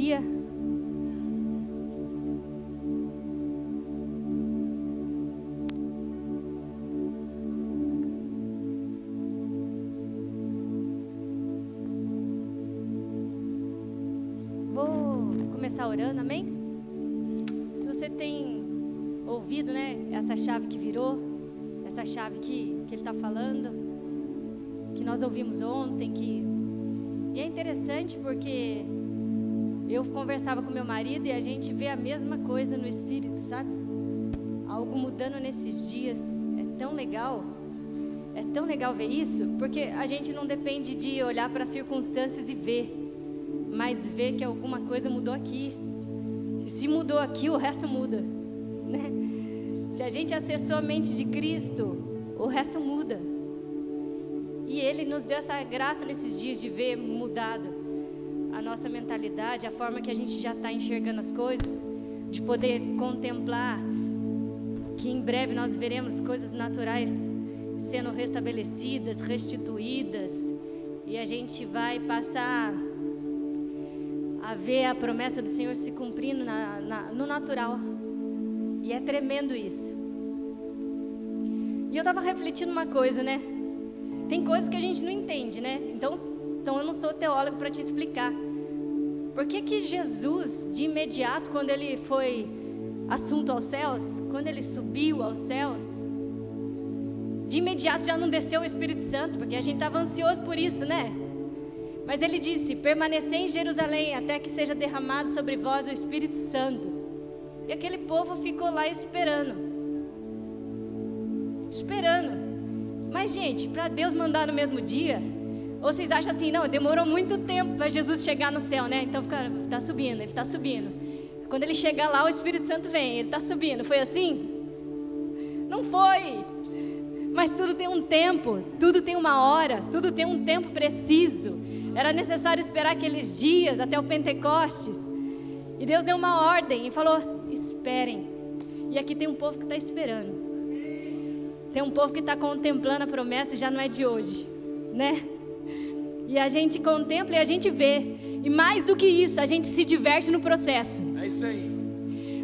dia. Vou começar orando, amém? Se você tem ouvido, né, essa chave que virou, essa chave que ele está falando, que nós ouvimos ontem, e é interessante porque eu conversava com meu marido e a gente vê a mesma coisa no espírito, sabe? Algo mudando nesses dias, é tão legal ver isso, porque a gente não depende de olhar para as circunstâncias e ver, mas ver que alguma coisa mudou aqui. E se mudou aqui, o resto muda, né? Se a gente acessou a mente de Cristo, o resto muda. E Ele nos deu essa graça nesses dias de ver mudado a nossa mentalidade, a forma que a gente já está enxergando as coisas, de poder contemplar que em breve nós veremos coisas naturais sendo restabelecidas, restituídas, e a gente vai passar a ver a promessa do Senhor se cumprindo no natural. E é tremendo isso. E eu estava refletindo uma coisa, né? Tem coisas que a gente não entende, né? Então eu não sou teólogo para te explicar. Por que Jesus, de imediato, quando ele foi assunto aos céus, quando ele subiu aos céus, de imediato já não desceu o Espírito Santo? Porque a gente estava ansioso por isso, né? Mas ele disse: permanecer em Jerusalém até que seja derramado sobre vós o Espírito Santo. E aquele povo ficou lá esperando. Mas gente, para Deus mandar no mesmo dia, ou vocês acham assim, não, demorou muito tempo para Jesus chegar no céu, né? Então está subindo, ele está subindo. Quando ele chegar lá, o Espírito Santo vem, ele está subindo. Foi assim? Não foi. Mas tudo tem um tempo, tudo tem uma hora, tudo tem um tempo preciso. Era necessário esperar aqueles dias até o Pentecostes. E Deus deu uma ordem e falou: esperem. E aqui tem um povo que está esperando. Tem um povo que está contemplando a promessa e já não é de hoje, né? E a gente contempla e a gente vê. E mais do que isso, a gente se diverte no processo. É isso aí.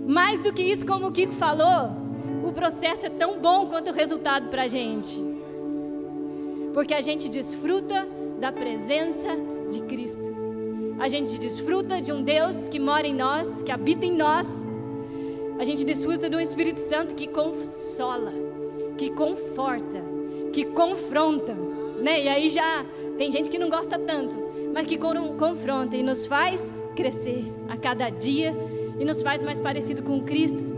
Mais do que isso, como o Kiko falou, o processo é tão bom quanto o resultado para a gente. Porque a gente desfruta da presença de Cristo. A gente desfruta de um Deus que mora em nós, que habita em nós. A gente desfruta de um Espírito Santo que consola, que conforta, que confronta, né? E aí já tem gente que não gosta tanto, mas que confronta e nos faz crescer a cada dia e nos faz mais parecido com Cristo.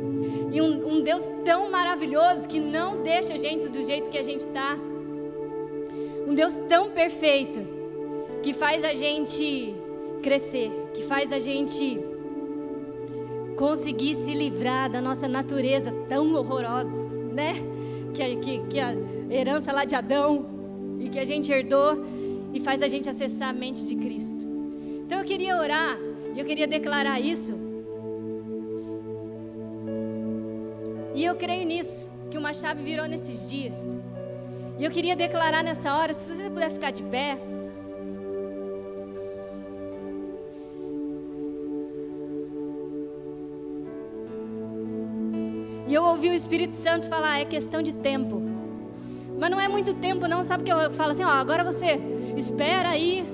E um Deus tão maravilhoso que não deixa a gente do jeito que a gente está. Um Deus tão perfeito que faz a gente crescer, que faz a gente conseguir se livrar da nossa natureza tão horrorosa, né? Que a herança lá de Adão e que a gente herdou, e faz a gente acessar a mente de Cristo. Então eu queria orar e eu queria declarar isso. E eu creio nisso, que uma chave virou nesses dias. E eu queria declarar nessa hora, se você puder ficar de pé. E eu ouvi o Espírito Santo falar: é questão de tempo. Mas não é muito tempo não, sabe que eu falo assim, ó, agora você espera aí.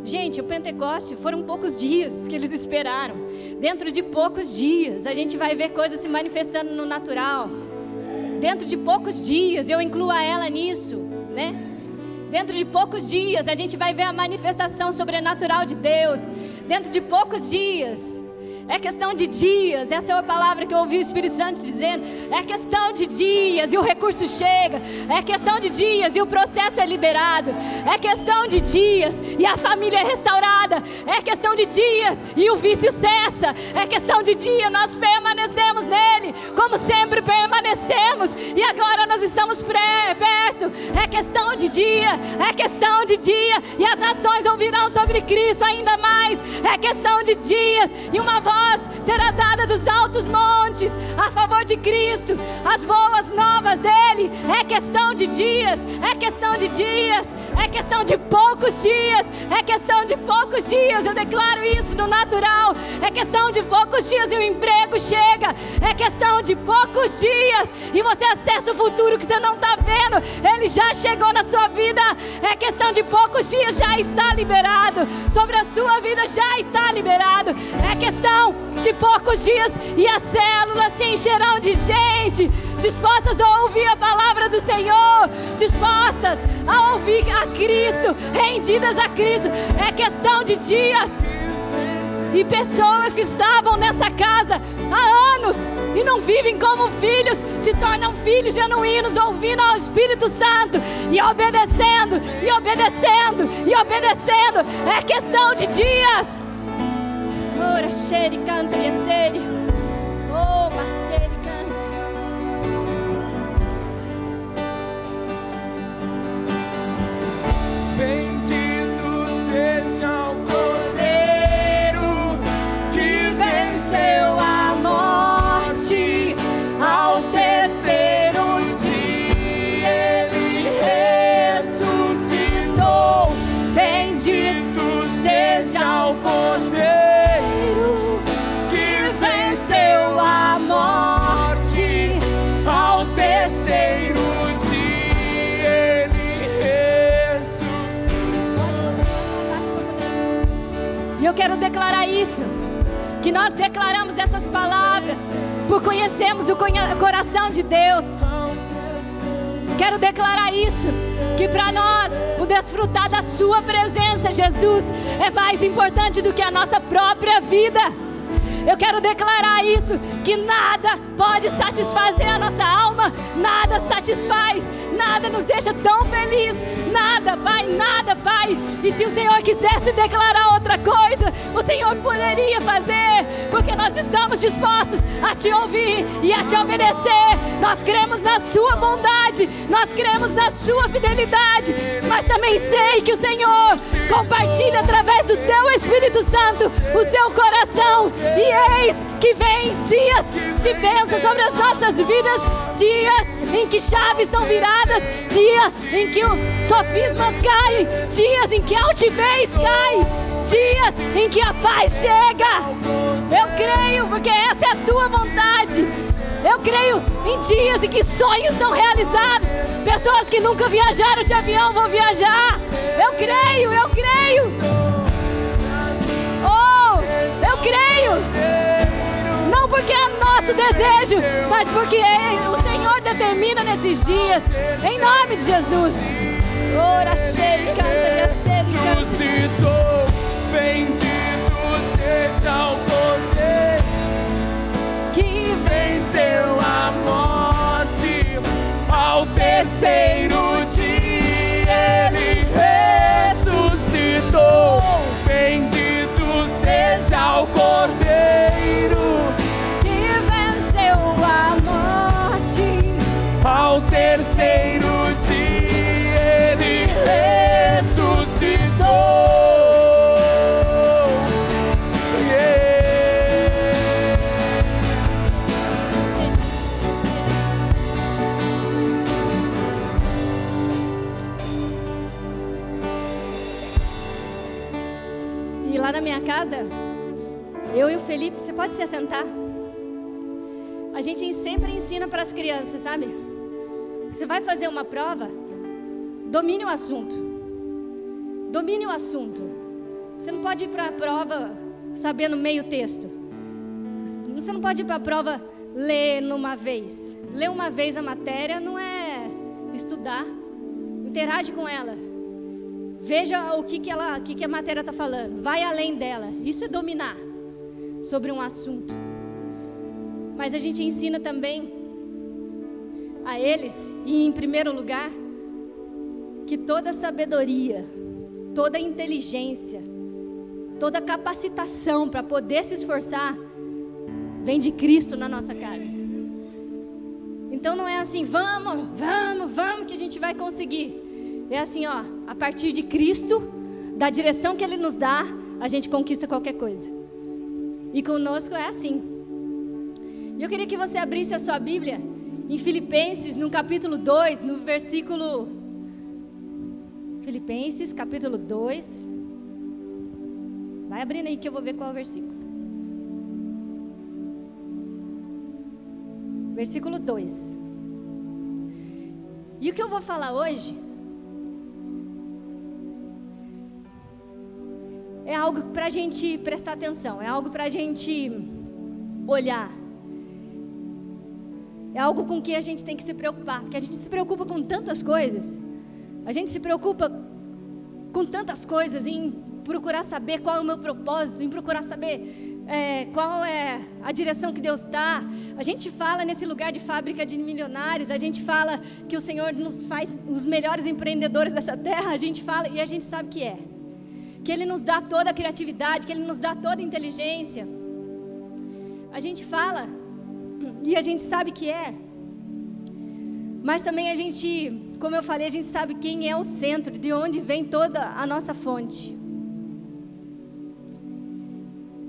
Gente, o Pentecoste foram poucos dias que eles esperaram. Dentro de poucos dias a gente vai ver coisas se manifestando no natural. Dentro de poucos dias, eu incluo a ela nisso, né? Dentro de poucos dias a gente vai ver a manifestação sobrenatural de Deus. Dentro de poucos dias. É questão de dias, essa é a palavra que eu ouvi o Espírito Santo dizendo. É questão de dias e o recurso chega. É questão de dias e o processo é liberado. É questão de dias e a família é restaurada. É questão de dias e o vício cessa. É questão de dia, nós permanecemos nele, como sempre permanecemos. E agora nós estamos perto. É questão de dia, é questão de dia. E as nações ouvirão sobre Cristo ainda mais. É questão de dias. E uma voz será dada dos altos montes a favor de Cristo. As boas novas dele. É questão de dias. É questão de dias. É questão de poucos dias. É questão de poucos dias. Eu declaro isso no natural. É questão de poucos dias e o emprego chega. É questão de poucos dias e você acessa o futuro que você não está vendo. Ele já chegou na sua vida. É questão de poucos dias, já está liberado. Sobre a sua vida já está liberado. É questão de poucos dias e as células se encherão de gente dispostas a ouvir a palavra do Senhor, dispostas a ouvir a Cristo, rendidas a Cristo. É questão de dias. E pessoas que estavam nessa casa há anos e não vivem como filhos, se tornam filhos genuínos, ouvindo ao Espírito Santo e obedecendo, e obedecendo, e obedecendo. É questão de dias. Ora, xeri, canta, e oh, maceri, canta. Bendito seja o Cordeiro que venceu a morte. Ao terceiro dia ele ressuscitou. Bendito seja o Cordeiro que venceu a morte. Ao terceiro dia ele ressuscitou. E eu quero declarar isso, que nós declaramos essas palavras por conhecermos o coração de Deus. Quero declarar isso, que para nós o desfrutar da sua presença, Jesus, é mais importante do que a nossa própria vida. Eu quero declarar isso, que nada pode satisfazer a nossa alma, nada satisfaz, nada nos deixa tão feliz, nada, Pai, nada, Pai. E se o Senhor quisesse declarar outra coisa, o Senhor poderia fazer, porque nós estamos dispostos a te ouvir e a te obedecer. Nós cremos na sua bondade, nós cremos na sua fidelidade, mas também sei que o Senhor compartilha através do teu Espírito Santo o seu coração. E eis que vem dias de bênção sobre as nossas vidas, dias em que chaves são viradas, dias em que sofismas caem, dias em que a altivez cai, dias em que a paz chega. Eu creio, porque essa é a tua vontade. Eu creio em dias em que sonhos são realizados, pessoas que nunca viajaram de avião vão viajar. Eu creio, eu creio. Oh, eu creio. Não porque é nosso desejo, mas porque o Senhor determina nesses dias. Em nome de Jesus. Ora, xerica, ressuscitou. Bendito seja o Cordeiro que venceu a morte. Ao terceiro dia ele ressuscitou. Bendito seja o Cordeiro que venceu a morte. Ao terceiro dia ele ressuscitou. E lá na minha casa, eu e o Felipe, você pode se assentar? A gente sempre ensina para as crianças, sabe? Você vai fazer uma prova, domine o assunto. Domine o assunto. Você não pode ir para a prova sabendo meio texto. Você não pode ir para a prova ler numa vez. Ler uma vez a matéria não é estudar. Interage com ela. Veja o que a matéria está falando. Vai além dela. Isso é dominar sobre um assunto. Mas a gente ensina também a eles, e em primeiro lugar, que toda sabedoria, toda inteligência, toda capacitação para poder se esforçar vem de Cristo na nossa casa. Então não é assim, vamos que a gente vai conseguir. É assim, ó, a partir de Cristo, da direção que Ele nos dá, a gente conquista qualquer coisa. E conosco é assim. E eu queria que você abrisse a sua Bíblia em Filipenses, no capítulo 2, no versículo... Filipenses, capítulo 2. Vai abrindo aí que eu vou ver qual é o versículo. Versículo 2. E o que eu vou falar hoje é algo para a gente prestar atenção, é algo para a gente olhar, é algo com que a gente tem que se preocupar, porque a gente se preocupa com tantas coisas, a gente se preocupa com tantas coisas em procurar saber qual é o meu propósito, em procurar saber qual é a direção que Deus está. A gente fala nesse lugar de fábrica de milionários, a gente fala que o Senhor nos faz os melhores empreendedores dessa terra, a gente fala e a gente sabe que Ele nos dá toda a criatividade, que Ele nos dá toda a inteligência. A gente fala e a gente sabe que mas também a gente, como eu falei, a gente sabe quem é o centro, de onde vem toda a nossa fonte.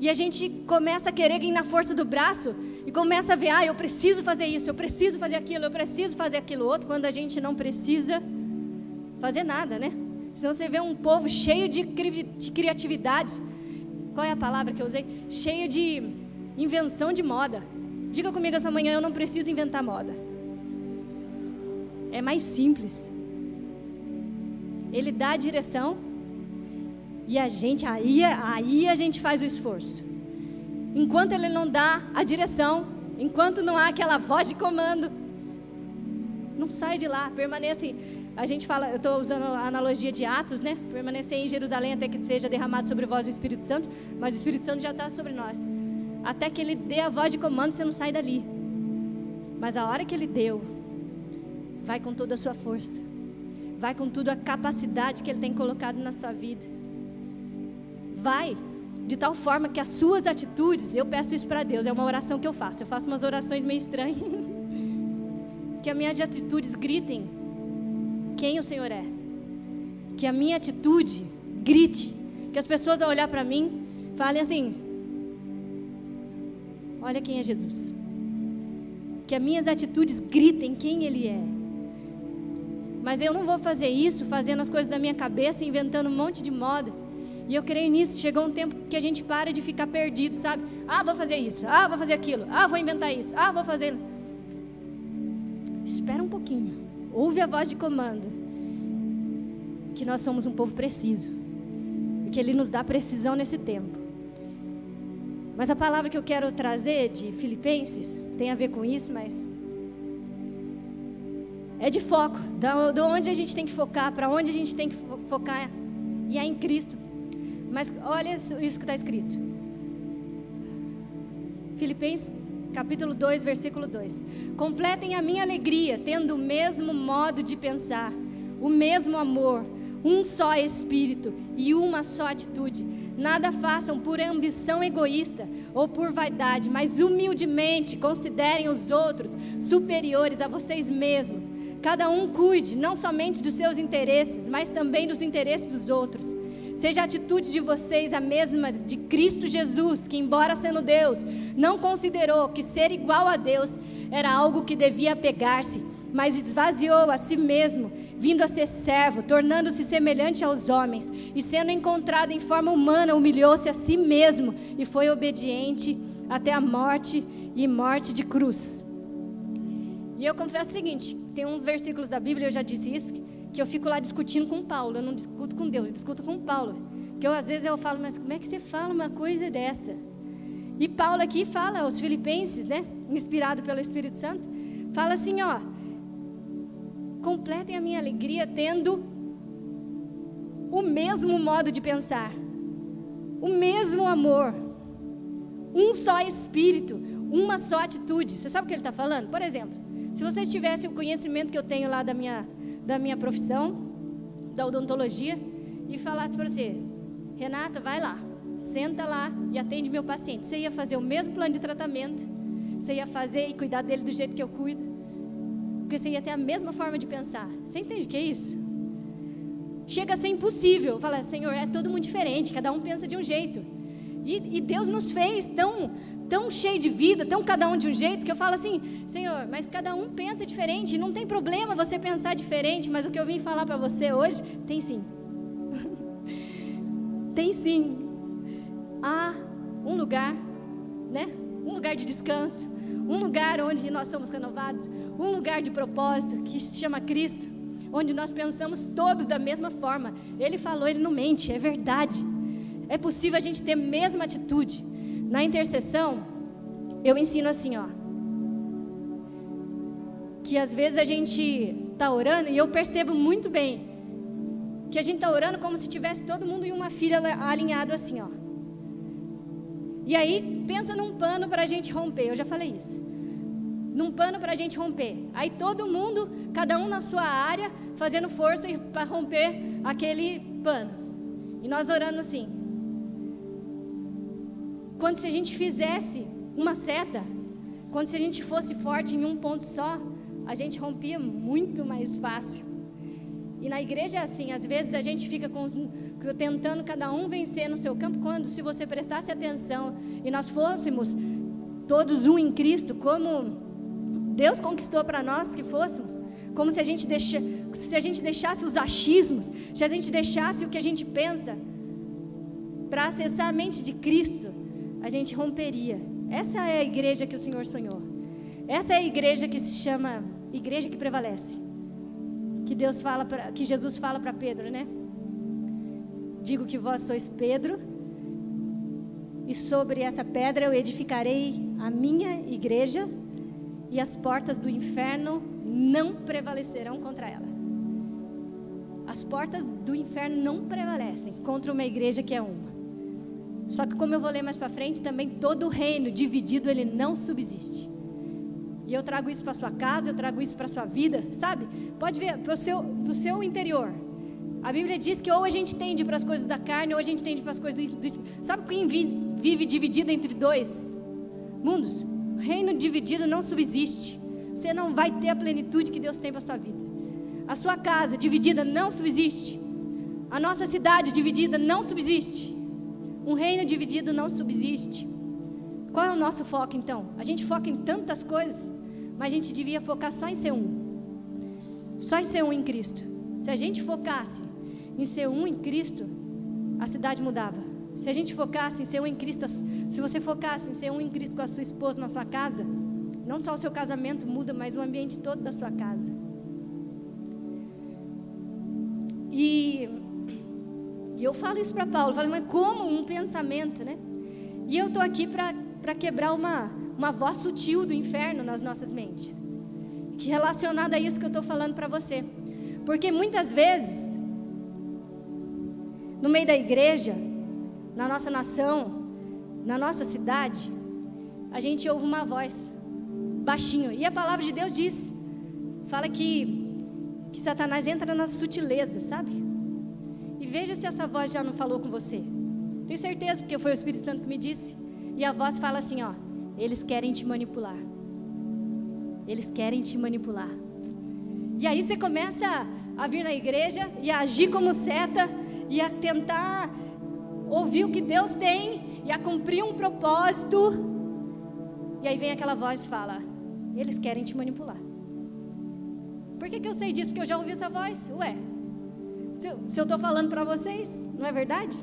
E a gente começa a querer ir na força do braço e começa a ver, eu preciso fazer isso, eu preciso fazer aquilo, eu preciso fazer aquilo outro, quando a gente não precisa fazer nada, né? Senão você vê um povo cheio de criatividade. Qual é a palavra que eu usei? Cheio de invenção de moda. Diga comigo essa manhã, eu não preciso inventar moda. É mais simples. Ele dá a direção e a gente, aí a gente faz o esforço. Enquanto Ele não dá a direção, enquanto não há aquela voz de comando, não sai de lá, permanece. A gente fala, eu estou usando a analogia de Atos, né? Permanecer em Jerusalém até que seja derramado sobre vós o Espírito Santo, mas o Espírito Santo já está sobre nós. Até que Ele dê a voz de comando, você não sai dali. Mas a hora que Ele deu, vai com toda a sua força, vai com toda a capacidade que Ele tem colocado na sua vida. Vai de tal forma que as suas atitudes, eu peço isso para Deus, é uma oração que eu faço umas orações meio estranhas, que as minhas atitudes gritem quem o Senhor é, que a minha atitude grite, que as pessoas ao olhar para mim, falem assim, olha quem é Jesus, que as minhas atitudes gritem quem Ele é. Mas eu não vou fazer isso fazendo as coisas da minha cabeça, inventando um monte de modas. E eu creio nisso, chegou um tempo que a gente para de ficar perdido, sabe? Vou fazer isso, vou fazer aquilo, vou inventar isso, vou fazer... Espera um pouquinho, ouve a voz de comando, que nós somos um povo preciso, e que Ele nos dá precisão nesse tempo. Mas a palavra que eu quero trazer de Filipenses, tem a ver com isso, mas... é de foco, de onde a gente tem que focar, para onde a gente tem que focar, e é em Cristo. Mas olha isso que está escrito. Filipenses capítulo 2, versículo 2. Completem a minha alegria, tendo o mesmo modo de pensar, o mesmo amor, um só espírito e uma só atitude. Nada façam por ambição egoísta ou por vaidade, mas humildemente considerem os outros superiores a vocês mesmos. Cada um cuide não somente dos seus interesses, mas também dos interesses dos outros. Seja a atitude de vocês a mesma de Cristo Jesus, que embora sendo Deus, não considerou que ser igual a Deus era algo que devia apegar-se, mas esvaziou a si mesmo, vindo a ser servo, tornando-se semelhante aos homens, e sendo encontrado em forma humana, humilhou-se a si mesmo, e foi obediente até a morte, e morte de cruz. E eu confesso o seguinte, tem uns versículos da Bíblia, eu já disse isso, que eu fico lá discutindo com Paulo, eu não discuto com Deus, eu discuto com Paulo, porque às vezes eu falo, mas como é que você fala uma coisa dessa? E Paulo aqui fala aos Filipenses, né, inspirado pelo Espírito Santo, fala assim, completem a minha alegria tendo o mesmo modo de pensar, o mesmo amor, um só espírito, uma só atitude. Você sabe o que ele está falando? Por exemplo, se vocês tivessem o conhecimento que eu tenho lá da minha profissão, da odontologia, e falasse para você, Renata, vai lá, senta lá e atende meu paciente. Você ia fazer o mesmo plano de tratamento, você ia fazer e cuidar dele do jeito que eu cuido, porque você ia ter a mesma forma de pensar. Você entende o que é isso? chega a ser impossível. Fala, Senhor, é todo mundo diferente, cada um pensa de um jeito. E Deus nos fez tão cheio de vida, tão cada um de um jeito, que eu falo assim, Senhor, mas cada um pensa diferente, não tem problema você pensar diferente, mas o que eu vim falar para você hoje, tem sim. Tem sim. Há um lugar, né? Um lugar de descanso, um lugar onde nós somos renovados, um lugar de propósito que se chama Cristo, onde nós pensamos todos da mesma forma. Ele falou, ele não mente, é verdade. É possível a gente ter a mesma atitude. Na intercessão, eu ensino assim, ó, que às vezes a gente está orando e eu percebo muito bem que a gente está orando como se tivesse todo mundo em uma fila alinhado assim, ó. E aí, pensa num pano para a gente romper, eu já falei isso. Num pano para a gente romper. Aí todo mundo, cada um na sua área, fazendo força para romper aquele pano. E nós orando assim. Quando se a gente fizesse uma seta, quando se a gente fosse forte em um ponto só, a gente rompia muito mais fácil. E na igreja é assim, às vezes a gente fica tentando cada um vencer no seu campo, quando se você prestasse atenção e nós fôssemos todos um em Cristo, como Deus conquistou para nós que fôssemos, como se a gente deixasse os achismos, se a gente deixasse o que a gente pensa para acessar a mente de Cristo, a gente romperia. Essa é a igreja que o Senhor sonhou. Essa é a igreja que se chama igreja que prevalece. Que Jesus fala para Pedro, né? Digo que vós sois Pedro, e sobre essa pedra eu edificarei a minha igreja, e as portas do inferno não prevalecerão contra ela. As portas do inferno não prevalecem contra uma igreja que é uma. Só que como eu vou ler mais para frente, também todo reino dividido, ele não subsiste. E eu trago isso para a sua casa, eu trago isso para a sua vida, sabe? Pode ver, para o seu interior. A Bíblia diz que ou a gente tende para as coisas da carne, ou a gente tende para as coisas do Espírito. Sabe quem vive dividido entre dois mundos? Reino dividido não subsiste. Você não vai ter a plenitude que Deus tem para a sua vida. A sua casa dividida não subsiste. A nossa cidade dividida não subsiste. Um reino dividido não subsiste. Qual é o nosso foco então? A gente foca em tantas coisas, mas a gente devia focar só em ser um. Só em ser um em Cristo. Se a gente focasse em ser um em Cristo, a cidade mudava. Se a gente focasse em ser um em Cristo, se você focasse em ser um em Cristo com a sua esposa na sua casa, não só o seu casamento muda, mas o ambiente todo da sua casa. E eu falo isso para Paulo, eu falo, mas como um pensamento, né? E eu estou aqui para quebrar uma voz sutil do inferno nas nossas mentes, que relacionada a isso que eu estou falando para você. Porque muitas vezes, no meio da igreja, na nossa nação, na nossa cidade, a gente ouve uma voz, baixinho, e a palavra de Deus diz, fala que Satanás entra nas sutilezas, sabe? E veja se essa voz já não falou com você. Tenho certeza, porque foi o Espírito Santo que me disse. E a voz fala assim, ó, eles querem te manipular. Eles querem te manipular. E aí você começa a vir na igreja e a agir como seta e a tentar ouvir o que Deus tem e a cumprir um propósito. E aí vem aquela voz e fala, eles querem te manipular. Por que eu sei disso? Porque eu já ouvi essa voz. Ué, se eu estou falando para vocês, não é verdade?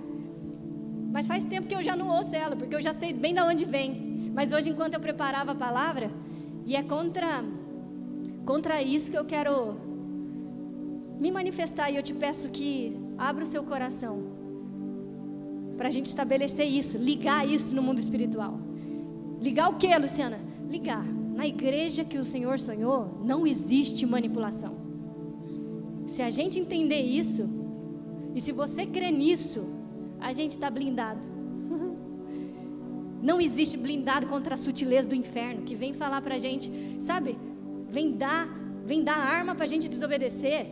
Mas faz tempo que eu já não ouço ela, porque eu já sei bem de onde vem. Mas hoje, enquanto eu preparava a palavra, e é contra isso que eu quero me manifestar, e eu te peço que abra o seu coração, para a gente estabelecer isso, ligar isso no mundo espiritual. Ligar o que, Luciana? Ligar. Na igreja que o Senhor sonhou, não existe manipulação. Se a gente entender isso, e se você crê nisso, a gente está blindado. Não existe blindado contra a sutileza do inferno, que vem falar para a gente, sabe? Vem dar arma para a gente desobedecer,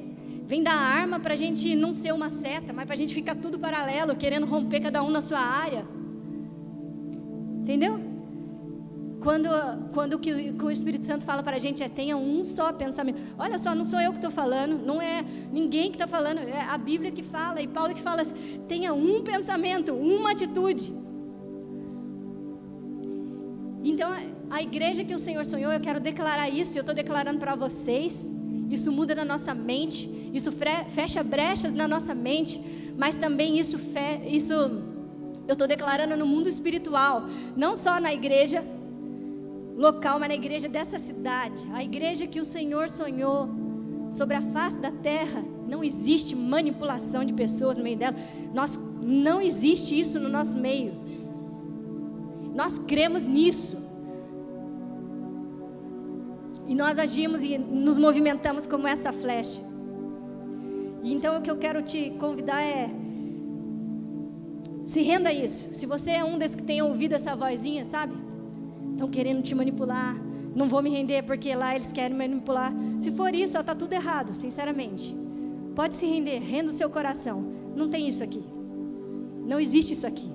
vem dar arma para a gente não ser uma seta, mas para a gente ficar tudo paralelo, querendo romper cada um na sua área. Entendeu? Quando o que o Espírito Santo fala para a gente tenha um só pensamento. Olha só, não sou eu que estou falando, não é ninguém que está falando, é a Bíblia que fala, e Paulo que fala assim, tenha um pensamento, uma atitude. Então, a igreja que o Senhor sonhou, eu quero declarar isso, eu estou declarando para vocês. Isso muda na nossa mente, isso fecha brechas na nossa mente, mas também isso eu estou declarando no mundo espiritual, não só na igreja local, mas na igreja dessa cidade, a igreja que o Senhor sonhou sobre a face da terra. Não existe manipulação de pessoas no meio dela, não existe isso no nosso meio, nós cremos nisso, e nós agimos e nos movimentamos como essa flecha. E então o que eu quero te convidar é, se renda a isso. Se você é um desses que tem ouvido essa vozinha, sabe? Estão querendo te manipular, não vou me render porque lá eles querem manipular. Se for isso, está tudo errado, sinceramente. Pode se render, renda o seu coração. Não tem isso aqui, não existe isso aqui.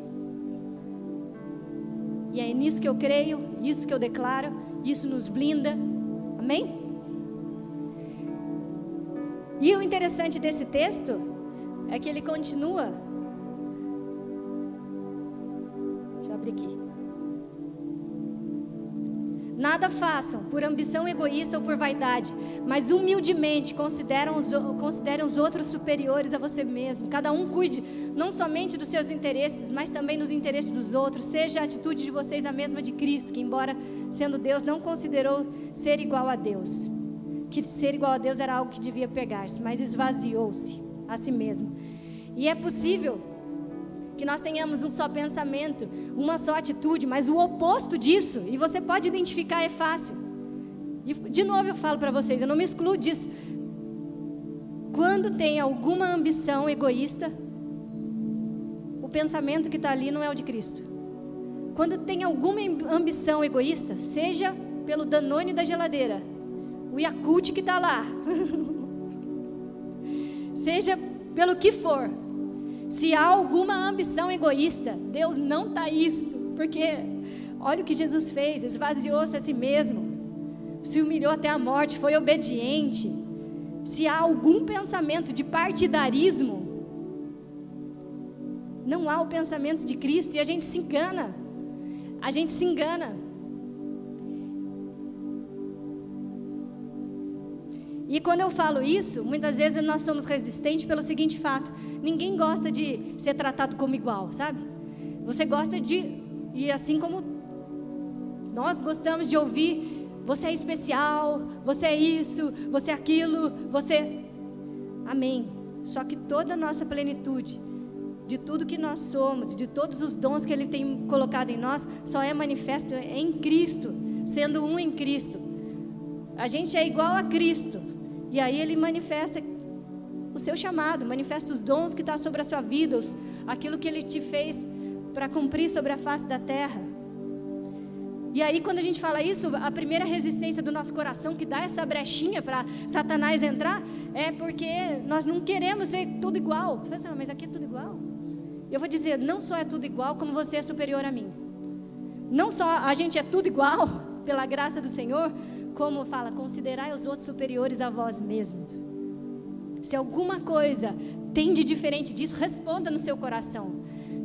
E é nisso que eu creio, isso que eu declaro, isso nos blinda, amém? E o interessante desse texto é que ele continua. Deixa eu abrir aqui. Nada façam por ambição egoísta ou por vaidade, mas humildemente considerem os outros superiores a você mesmo. Cada um cuide não somente dos seus interesses, mas também dos interesses dos outros. Seja a atitude de vocês a mesma de Cristo, que embora sendo Deus, não considerou ser igual a Deus. Que ser igual a Deus era algo que devia pegar-se, mas esvaziou-se a si mesmo. E é possível que nós tenhamos um só pensamento, uma só atitude, mas o oposto disso, e você pode identificar, é fácil. E de novo eu falo para vocês, eu não me excluo disso. Quando tem alguma ambição egoísta, o pensamento que está ali não é o de Cristo. Quando tem alguma ambição egoísta, seja pelo Danone da geladeira, o Yakult que está lá, seja pelo que for, se há alguma ambição egoísta, Deus não está isto, porque olha o que Jesus fez, esvaziou-se a si mesmo, se humilhou até a morte, foi obediente. Se há algum pensamento de partidarismo, não há o pensamento de Cristo, e a gente se engana, E quando eu falo isso, muitas vezes nós somos resistentes pelo seguinte fato: ninguém gosta de ser tratado como igual, sabe? Você gosta e assim como nós gostamos de ouvir, você é especial, você é isso, você é aquilo, você... Amém. Só que toda a nossa plenitude, de tudo que nós somos, de todos os dons que Ele tem colocado em nós, só é manifesto em Cristo, sendo um em Cristo. A gente é igual a Cristo. E aí Ele manifesta o seu chamado, manifesta os dons que estão sobre a sua vida, aquilo que Ele te fez para cumprir sobre a face da terra. E aí quando a gente fala isso, a primeira resistência do nosso coração, que dá essa brechinha para Satanás entrar, é porque nós não queremos ser tudo igual. Você fala assim, mas aqui é tudo igual? Eu vou dizer, não só é tudo igual, como você é superior a mim. Não só a gente é tudo igual, pela graça do Senhor, como fala, considerai os outros superiores a vós mesmos. Se alguma coisa tem de diferente disso, responda no seu coração.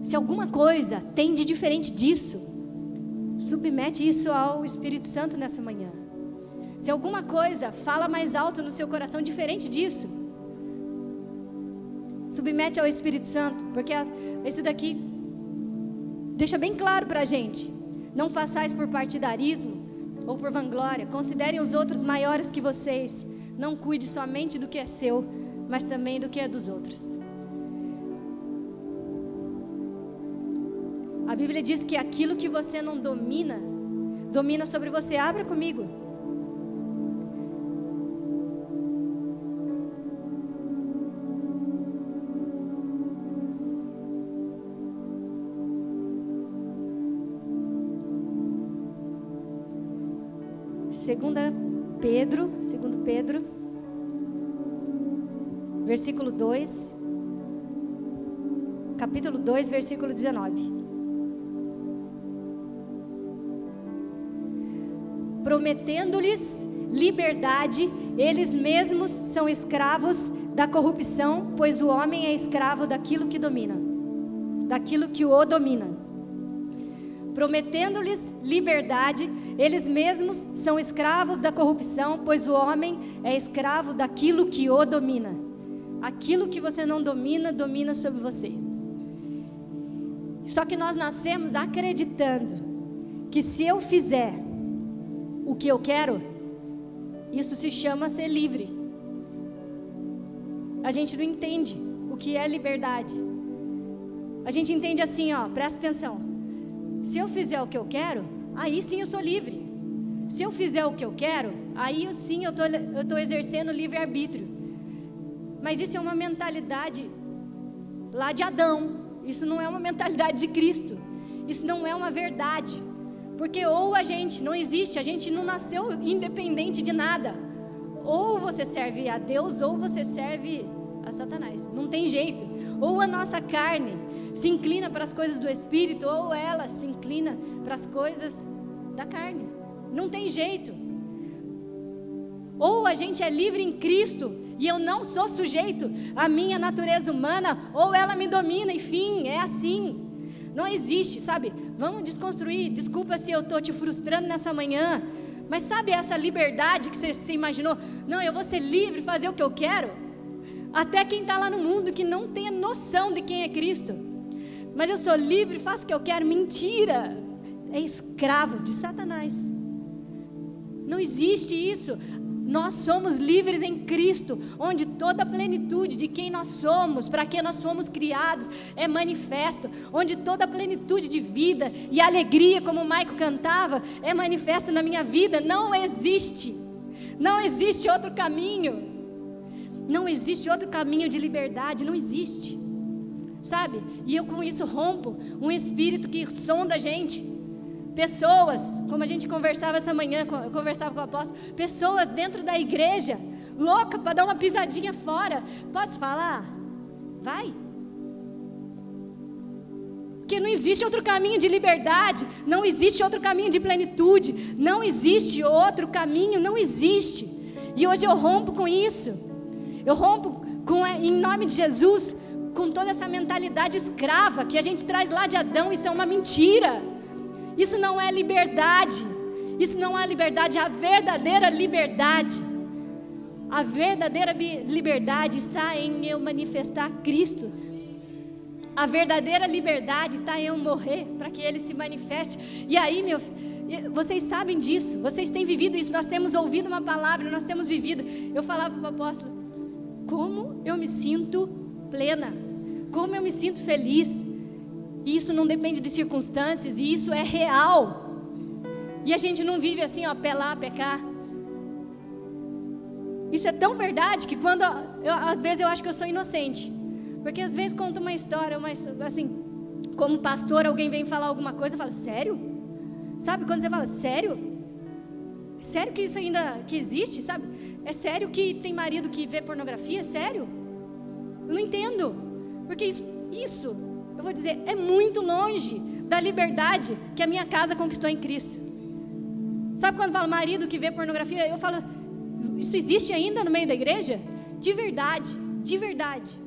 Se alguma coisa tem de diferente disso, submete isso ao Espírito Santo nessa manhã. Se alguma coisa fala mais alto no seu coração diferente disso, submete ao Espírito Santo, porque esse daqui deixa bem claro para a gente: não façais por partidarismo ou por vanglória, considerem os outros maiores que vocês, não cuide somente do que é seu, mas também do que é dos outros. A Bíblia diz que aquilo que você não domina, domina sobre você. Abra comigo. Segundo Pedro, versículo 2, capítulo 2, versículo 19. prometendo-lhes liberdade, eles mesmos são escravos da corrupção, pois o homem é escravo daquilo que domina, daquilo que o domina. Prometendo-lhes liberdade, eles mesmos são escravos da corrupção, pois o homem é escravo daquilo que o domina. Aquilo que você não domina, domina sobre você. Só que nós nascemos acreditando que se eu fizer o que eu quero, isso se chama ser livre. A gente não entende o que é liberdade. A gente entende assim, ó, presta atenção. Se eu fizer o que eu quero, aí sim eu sou livre. Se eu fizer o que eu quero, aí sim eu estou exercendo livre-arbítrio. Mas isso é uma mentalidade lá de Adão. Isso não é uma mentalidade de Cristo. Isso não é uma verdade. Porque ou a gente não nasceu independente de nada. Ou você serve a Deus, ou você serve a Satanás. Não tem jeito. Ou a nossa carne se inclina para as coisas do Espírito, ou ela se inclina para as coisas da carne. Não tem jeito. Ou a gente é livre em Cristo e eu não sou sujeito à minha natureza humana, ou ela me domina, enfim, é assim. Não existe, sabe? Vamos desconstruir. Desculpa se eu estou te frustrando nessa manhã, mas sabe essa liberdade que você imaginou? Não, eu vou ser livre, fazer o que eu quero. Até quem está lá no mundo que não tem noção de quem é Cristo. Mas eu sou livre, faço o que eu quero. Mentira! É escravo de Satanás. Não existe isso. Nós somos livres em Cristo, onde toda a plenitude de quem nós somos, para que nós fomos criados, é manifesto. Onde toda a plenitude de vida e alegria, como o Maico cantava, é manifesto na minha vida. Não existe. Não existe outro caminho. Não existe outro caminho de liberdade. Não existe. Sabe? E eu com isso rompo um espírito que sonda a gente. Pessoas, como a gente conversava essa manhã, eu conversava com o apóstolo, pessoas dentro da igreja, louca para dar uma pisadinha fora. Posso falar? Vai. Porque não existe outro caminho de liberdade, não existe outro caminho de plenitude, não existe outro caminho, não existe. E hoje eu rompo com isso. Eu rompo em nome de Jesus, com toda essa mentalidade escrava que a gente traz lá de Adão. Isso é uma mentira. Isso não é liberdade. Isso não é liberdade. A verdadeira liberdade está em eu manifestar Cristo. A verdadeira liberdade está em eu morrer para que Ele se manifeste. E aí, vocês sabem disso, vocês têm vivido isso. Nós temos ouvido uma palavra, nós temos vivido. Eu falava para o apóstolo, como eu me sinto plena, como eu me sinto feliz. E isso não depende de circunstâncias, e isso é real. E a gente não vive assim, ó, pelar, pecar. Isso é tão verdade que quando, às vezes eu acho que eu sou inocente. Porque às vezes conto uma história, mas assim, como pastor, alguém vem falar alguma coisa, eu falo, sério? Sabe quando você fala, sério? É sério que isso ainda que existe, sabe? É sério que tem marido que vê pornografia? É sério? Eu não entendo. Porque isso eu vou dizer, é muito longe da liberdade que a minha casa conquistou em Cristo. Sabe quando fala marido que vê pornografia? Eu falo, isso existe ainda no meio da igreja? De verdade, de verdade.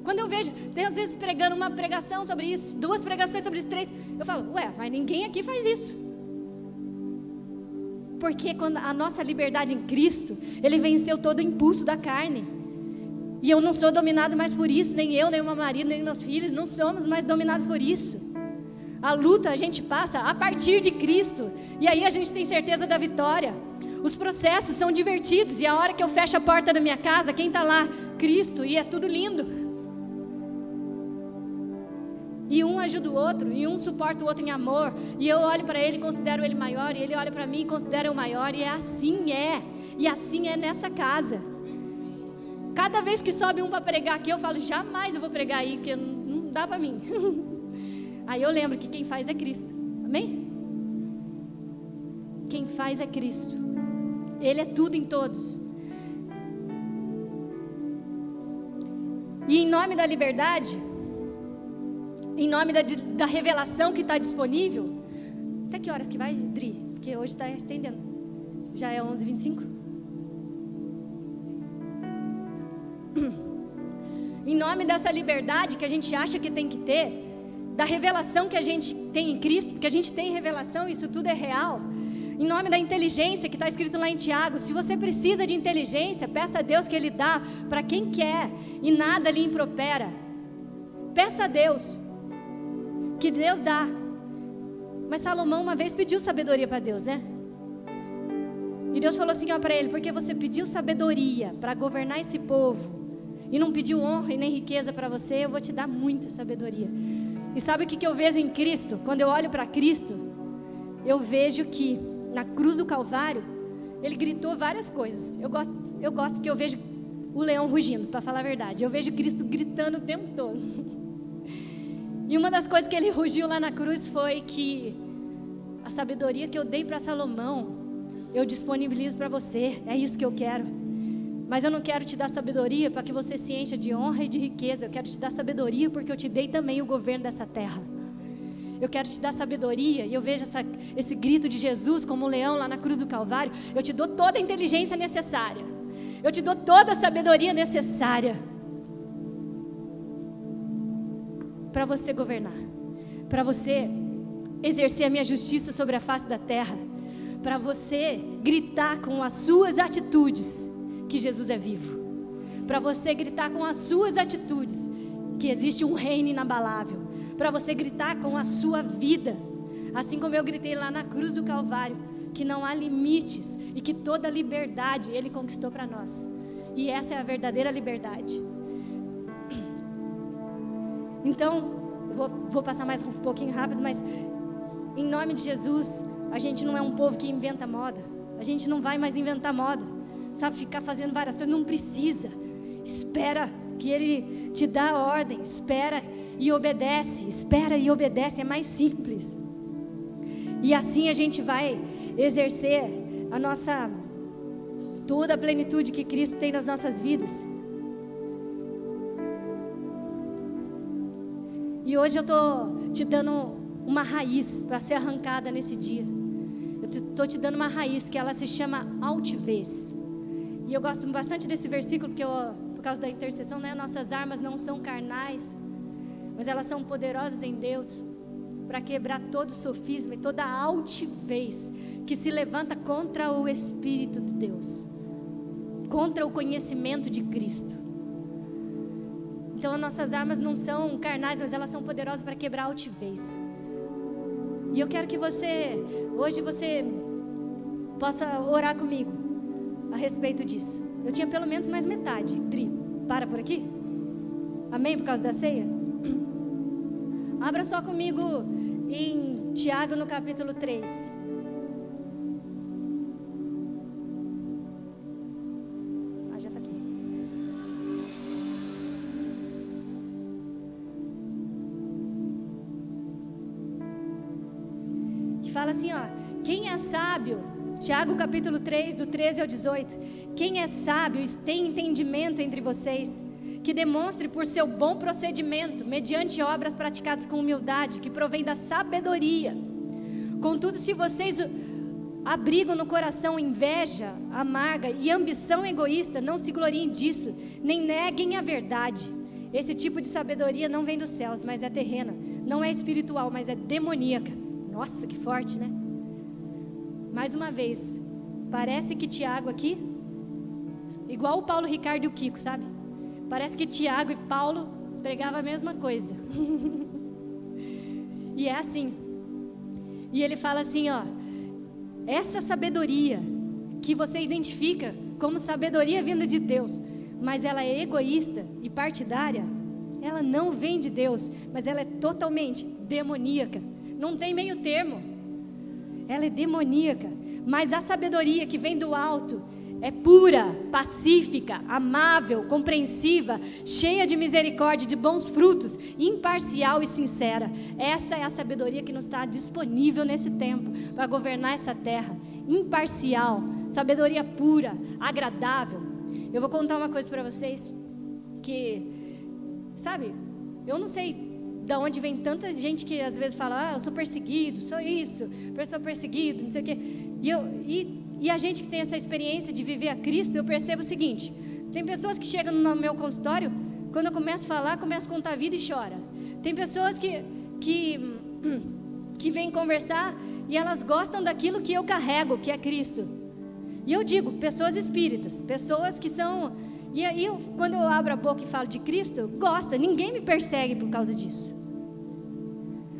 Quando eu vejo, tem às vezes pregando uma pregação sobre isso, 2 pregações sobre isso, 3, eu falo, ué, mas ninguém aqui faz isso. Porque quando a nossa liberdade em Cristo, Ele venceu todo o impulso da carne. E eu não sou dominado mais por isso, nem eu, nem o meu marido, nem meus filhos, não somos mais dominados por isso. A luta a gente passa a partir de Cristo, e aí a gente tem certeza da vitória. Os processos são divertidos, e a hora que eu fecho a porta da minha casa, quem está lá? Cristo, e é tudo lindo. E um ajuda o outro, e um suporta o outro em amor, e eu olho para ele e considero ele maior, e ele olha para mim e considera eu maior, e assim é nessa casa. Cada vez que sobe um para pregar aqui, eu falo, jamais eu vou pregar aí, porque não dá para mim. Aí eu lembro que quem faz é Cristo. Amém? Quem faz é Cristo. Ele é tudo em todos. E em nome da liberdade, em nome da revelação que está disponível, até que horas que vai, Dri? Porque hoje está estendendo. Já é 11h25? Em nome dessa liberdade que a gente acha que tem que ter, da revelação que a gente tem em Cristo, porque a gente tem revelação, isso tudo é real. Em nome da inteligência que está escrito lá em Tiago, se você precisa de inteligência, peça a Deus que Ele dá para quem quer e nada lhe impropera. Peça a Deus, que Deus dá. Mas Salomão uma vez pediu sabedoria para Deus, né? E Deus falou assim para ele: porque você pediu sabedoria para governar esse povo e não pediu honra e nem riqueza para você, eu vou te dar muita sabedoria. E sabe o que eu vejo em Cristo? Quando eu olho para Cristo, eu vejo que na cruz do Calvário Ele gritou várias coisas. Eu gosto porque eu vejo o leão rugindo, para falar a verdade. Eu vejo Cristo gritando o tempo todo. E uma das coisas que Ele rugiu lá na cruz foi que a sabedoria que eu dei para Salomão, eu disponibilizo para você. É isso que eu quero. Mas eu não quero te dar sabedoria para que você se encha de honra e de riqueza. Eu quero te dar sabedoria porque eu te dei também o governo dessa terra. Eu quero te dar sabedoria. E eu vejo esse grito de Jesus como um leão lá na cruz do Calvário. Eu te dou toda a inteligência necessária. Eu te dou toda a sabedoria necessária para você governar, para você exercer a minha justiça sobre a face da terra, para você gritar com as suas atitudes que Jesus é vivo, para você gritar com as suas atitudes que existe um reino inabalável, para você gritar com a sua vida, assim como eu gritei lá na cruz do Calvário, que não há limites e que toda liberdade Ele conquistou para nós, e essa é a verdadeira liberdade. Então, eu vou passar mais um pouquinho rápido, mas em nome de Jesus, a gente não é um povo que inventa moda, a gente não vai mais inventar moda, sabe, ficar fazendo várias coisas, não precisa. Espera que Ele te dá a ordem, espera e obedece, é mais simples. E assim a gente vai exercer toda a plenitude que Cristo tem nas nossas vidas. E hoje eu estou te dando uma raiz para ser arrancada nesse dia. Eu estou te dando uma raiz que ela se chama altivez. E eu gosto bastante desse versículo, porque por causa da intercessão, né? Nossas armas não são carnais, mas elas são poderosas em Deus, para quebrar todo sofisma e toda altivez que se levanta contra o Espírito de Deus, contra o conhecimento de Cristo. Então as nossas armas não são carnais, mas elas são poderosas para quebrar a altivez. E eu quero que hoje você possa orar comigo a respeito disso. Eu tinha pelo menos mais metade. Dri, para por aqui? Amém? Por causa da ceia? Abra só comigo em Tiago no capítulo 3. Já está aqui. Que fala assim, ó: quem é sábio, Tiago capítulo 3, do 13 ao 18. Quem é sábio e tem entendimento entre vocês, que demonstre por seu bom procedimento, mediante obras praticadas com humildade, que provém da sabedoria. Contudo, se vocês abrigam no coração inveja amarga e ambição egoísta, não se gloriem disso, nem neguem a verdade. Esse tipo de sabedoria não vem dos céus, mas é terrena. Não é espiritual, mas é demoníaca. Nossa, que forte, né? Mais uma vez, parece que Tiago aqui, igual o Paulo, Ricardo e o Kiko, sabe? Parece que Tiago e Paulo pregavam a mesma coisa. E é assim. E ele fala assim, ó: essa sabedoria que você identifica como sabedoria vinda de Deus, mas ela é egoísta e partidária, ela não vem de Deus, mas ela é totalmente demoníaca. Não tem meio termo. Ela é demoníaca. Mas a sabedoria que vem do alto é pura, pacífica, amável, compreensiva, cheia de misericórdia, de bons frutos, imparcial e sincera. Essa é a sabedoria que nos está disponível nesse tempo para governar essa terra. Imparcial, sabedoria pura, agradável. Eu vou contar uma coisa para vocês que, sabe, eu não sei da onde vem tanta gente que às vezes fala: eu sou perseguido, sou isso, eu sou perseguido, não sei o quê. E E a gente que tem essa experiência de viver a Cristo, eu percebo o seguinte: tem pessoas que chegam no meu consultório, quando eu começo a falar, começo a contar a vida e chora. Tem pessoas que vêm conversar e elas gostam daquilo que eu carrego, que é Cristo. E eu digo, pessoas espíritas, pessoas que são... E aí, quando eu abro a boca e falo de Cristo, gosta, ninguém me persegue por causa disso.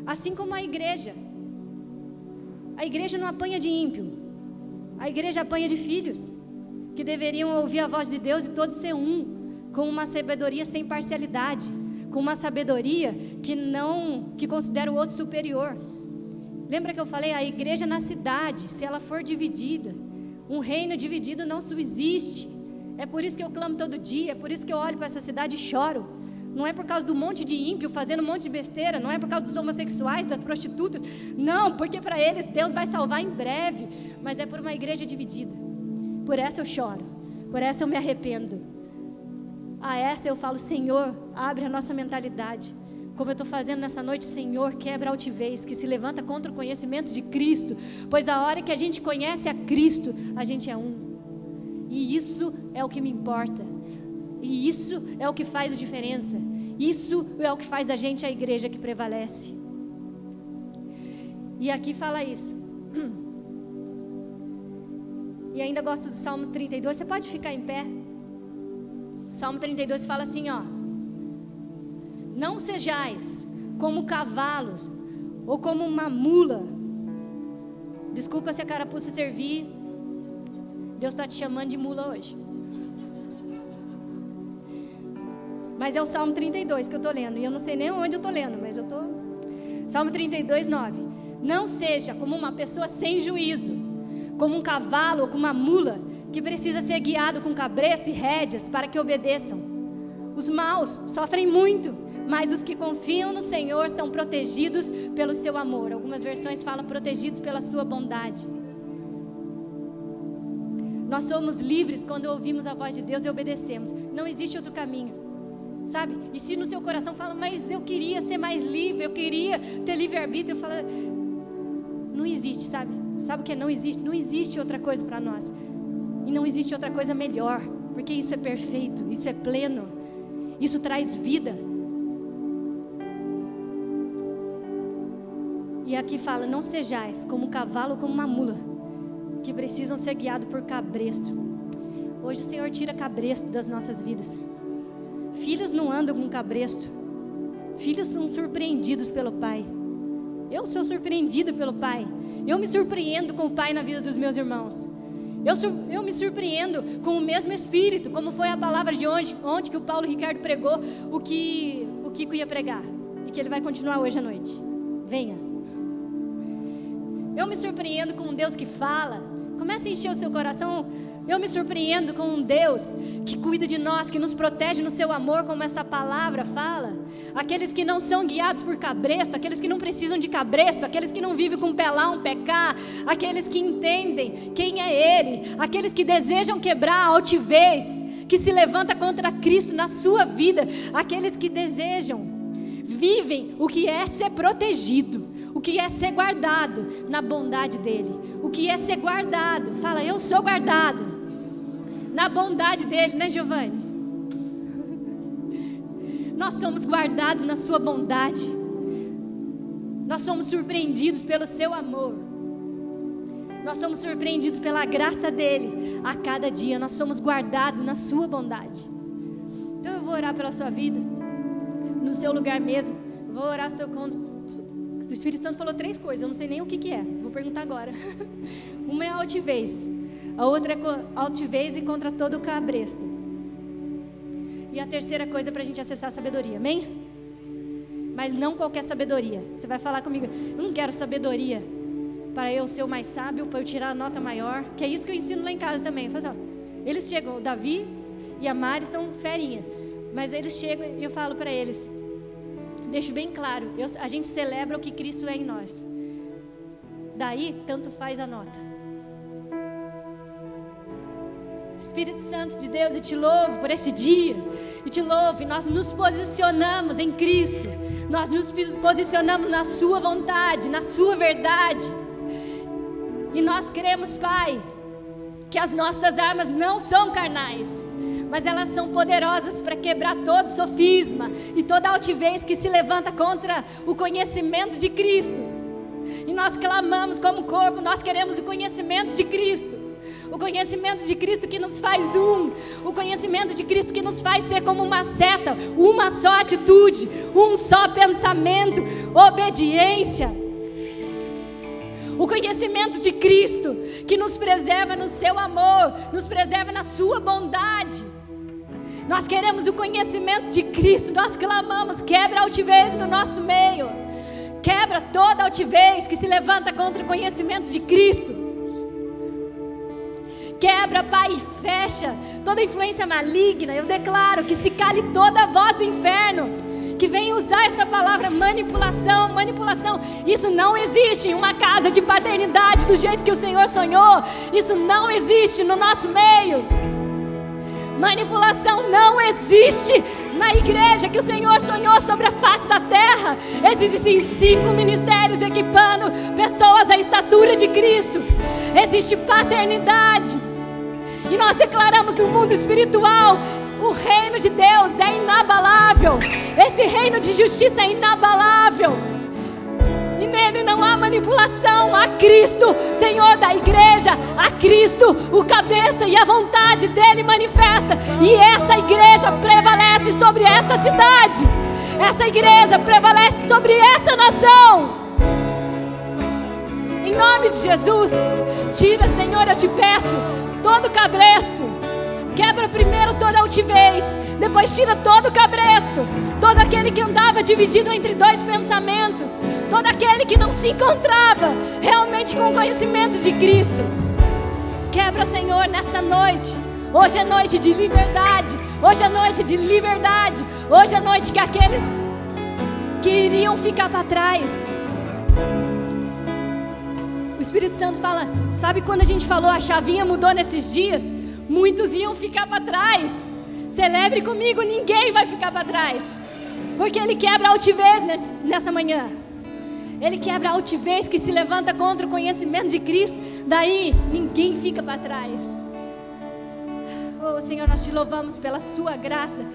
Assim como a igreja não apanha de ímpio, a igreja apanha de filhos, que deveriam ouvir a voz de Deus e todos ser um, com uma sabedoria sem parcialidade, com uma sabedoria que considera o outro superior. Lembra que eu falei, a igreja na cidade, se ela for dividida, um reino dividido não subsiste. É por isso que eu clamo todo dia, é por isso que eu olho para essa cidade e choro. Não é por causa do monte de ímpio fazendo um monte de besteira, não é por causa dos homossexuais, das prostitutas, não, porque para eles Deus vai salvar em breve, mas é por uma igreja dividida. Por essa eu choro, por essa eu me arrependo. A essa eu falo, Senhor, abre a nossa mentalidade. Como eu estou fazendo nessa noite, Senhor, quebra a altivez que se levanta contra o conhecimento de Cristo, pois a hora que a gente conhece a Cristo, a gente é um. E isso é o que me importa. E isso é o que faz a diferença. Isso é o que faz da gente a igreja que prevalece. E aqui fala isso. E ainda gosto do Salmo 32. Você pode ficar em pé. Salmo 32 fala assim, ó: não sejais como cavalos ou como uma mula. Desculpa se a carapuça servir. Deus está te chamando de mula hoje. Mas é o Salmo 32 que eu estou lendo. E eu não sei nem onde eu estou lendo, mas eu estou... Salmo 32, 9. Não seja como uma pessoa sem juízo, como um cavalo ou como uma mula, que precisa ser guiado com cabresto e rédeas para que obedeçam. Os maus sofrem muito, mas os que confiam no Senhor são protegidos pelo seu amor. Algumas versões falam protegidos pela sua bondade. Nós somos livres quando ouvimos a voz de Deus e obedecemos. Não existe outro caminho, sabe? E se no seu coração fala, mas eu queria ser mais livre, eu queria ter livre-arbítrio, fala, não existe, sabe? Sabe o que não existe? Não existe outra coisa para nós. E não existe outra coisa melhor, porque isso é perfeito, isso é pleno, isso traz vida. E aqui fala, não sejais como um cavalo ou como uma mula, que precisam ser guiados por cabresto. Hoje o Senhor tira cabresto das nossas vidas. Filhos não andam com cabresto. Filhos são surpreendidos pelo Pai. Eu sou surpreendida pelo Pai. Eu me surpreendo com o Pai na vida dos meus irmãos. Eu me surpreendo com o mesmo Espírito, como foi a palavra de ontem que o Paulo Ricardo pregou, o Kiko ia pregar, e que ele vai continuar hoje à noite. Venha. Eu me surpreendo com um Deus que fala. Comece a encher o seu coração. Eu me surpreendo com um Deus que cuida de nós, que nos protege no seu amor, como essa palavra fala. Aqueles que não são guiados por cabresto, aqueles que não precisam de cabresto, aqueles que não vivem com pé lá, um pé cá, aqueles que entendem quem é Ele, aqueles que desejam quebrar a altivez que se levanta contra Cristo na sua vida, aqueles que desejam, vivem o que é ser protegido, o que é ser guardado na bondade dEle, o que é ser guardado, fala, eu sou guardado na bondade dEle, né, Giovanni? Nós somos guardados na sua bondade, nós somos surpreendidos pelo seu amor, nós somos surpreendidos pela graça dEle, a cada dia nós somos guardados na sua bondade. Então eu vou orar pela sua vida, no seu lugar mesmo, vou orar seu conto. O Espírito Santo falou 3 coisas, eu não sei nem o que é, vou perguntar agora. Uma é a altivez, a outra é altivez e contra todo o cabresto. E a terceira coisa é para a gente acessar a sabedoria, amém? Mas não qualquer sabedoria. Você vai falar comigo, eu não quero sabedoria para eu ser o mais sábio, para eu tirar a nota maior, que é isso que eu ensino lá em casa também. Faz, ó, eles chegam, o Davi e a Mari são ferinha, mas eles chegam e eu falo para eles, deixo bem claro, a gente celebra o que Cristo é em nós. Daí, tanto faz a nota. Espírito Santo de Deus, eu te louvo por esse dia. Eu te louvo e nós nos posicionamos em Cristo. Nós nos posicionamos na sua vontade, na sua verdade. E nós cremos, Pai, que as nossas armas não são carnais, mas elas são poderosas para quebrar todo sofisma e toda altivez que se levanta contra o conhecimento de Cristo. E nós clamamos como corpo, nós queremos o conhecimento de Cristo. O conhecimento de Cristo que nos faz um. O conhecimento de Cristo que nos faz ser como uma seta, uma só atitude, um só pensamento, obediência. O conhecimento de Cristo que nos preserva no seu amor, nos preserva na sua bondade. Nós queremos o conhecimento de Cristo. Nós clamamos, quebra a altivez no nosso meio. Quebra toda altivez que se levanta contra o conhecimento de Cristo. Quebra, Pai, e fecha toda influência maligna. Eu declaro que se cale toda a voz do inferno que vem usar essa palavra manipulação, manipulação. Isso não existe em uma casa de paternidade do jeito que o Senhor sonhou. Isso não existe no nosso meio. Manipulação não existe na igreja que o Senhor sonhou sobre a face da terra. Existem 5 ministérios equipando pessoas à estatura de Cristo. Existe paternidade. E nós declaramos no mundo espiritual: o reino de Deus é inabalável. Esse reino de justiça é inabalável. E nele não há manipulação. Há Cristo, Senhor da igreja. Há Cristo, o cabeça, e a vontade dele manifesta. E essa igreja prevalece sobre essa cidade. Essa igreja prevalece sobre essa nação. Em nome de Jesus, tira, Senhor, eu te peço, todo cabresto. Quebra primeiro toda altivez, depois tira todo o cabresto, todo aquele que andava dividido entre 2 pensamentos, todo aquele que não se encontrava realmente com o conhecimento de Cristo. Quebra, Senhor, nessa noite. Hoje é noite de liberdade. Hoje é noite de liberdade. Hoje é noite que aqueles que iriam ficar para trás, o Espírito Santo fala, sabe quando a gente falou a chavinha mudou nesses dias? Muitos iam ficar para trás. Celebre comigo, ninguém vai ficar para trás. Porque Ele quebra a altivez nessa manhã. Ele quebra a altivez que se levanta contra o conhecimento de Cristo. Daí, ninguém fica para trás. Oh, Senhor, nós te louvamos pela sua graça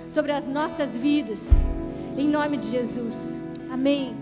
sobre as nossas vidas. Em nome de Jesus. Amém.